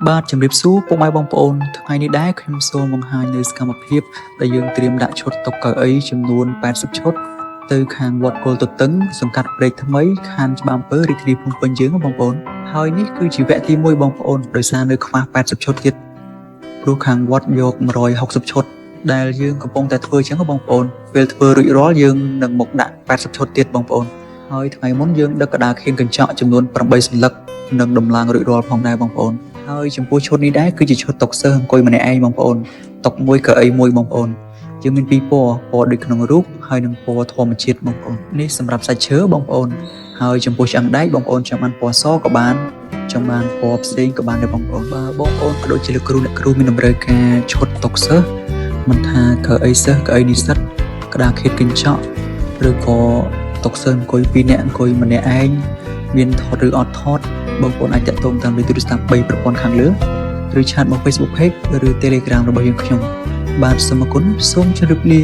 បាទជំរាបសួរពុកម៉ែបងប្អូនថ្ងៃនេះដែរខ្ញុំសូមបង្ហាញនៅសកម្មភាពដែលយើងត្រៀមដាក់ឈុតតុកៅអីចំនួន80ឈុតទៅខាងវត្តគល់ទទឹងសង្កាត់ព្រែកថ្មីខណ្ឌច្បារអំពើរាជធានីភ្នំពេញយើងបងប្អូនហើយនេះគឺជាវគ្គទី1បងប្អូនដោយសារនៅខ្វះ80ឈុតទៀតព្រោះខាងវត្តយក160ឈុតដែលយើងកំពុងតែធ្វើចឹងបងប្អូនពេលធ្វើរួចរាល់យើងនឹងមកដាក់80ឈុតទៀតបងប្អូនហើយថ្ងៃមុនយើងដឹកកដាខៀនកញ្ចក់ចំនួន8សន្លឹកនិងដំឡើងរួចរាល់ផងដែរបងប្អូនហើយចំពោះឈុតនេះដែរគឺជាឈុតតុកសិស្សអង្គុយម្នាក់ឯងបងប្អូនតុកមួយកៅអីមួយបងប្អូនយើងមានពីរពណ៌ដូចក្នុងរូបហើយនិងពណ៌ធម្មជាតិបងប្អូននេះសម្រាប់សាច់ឈើបងប្អូនហើយចំពោះឆ្អឹងដែកបងប្អូនចង់បានពណ៌សក៏បានចង់បានពណ៌ផ្សេងក៏បានដែរបងប្អូនបាទបងប្អូនក៏ដូចជាលោកគ្រូអ្នកគ្រូមានតម្រូវការឈុតតុកសិស្សមិនថាកៅអីសិស្សកៅអីនិស្សិតក្តារខៀនកញ្ចក់ឬក៏តុកសិស្សអង្គុយ2នាក់អង្គុយម្នាក់ឯងមានថតឬអត់ថតបងប្អូនអាចតាក់ទងតាមលេខទូរស័ព្ទ3ប្រព័ន្ធខាងលើឬឆាតមក Facebook Page ឬ Telegram របស់យើងខ្ញុំបាទសូមអរគុណសូមជម្រាបលា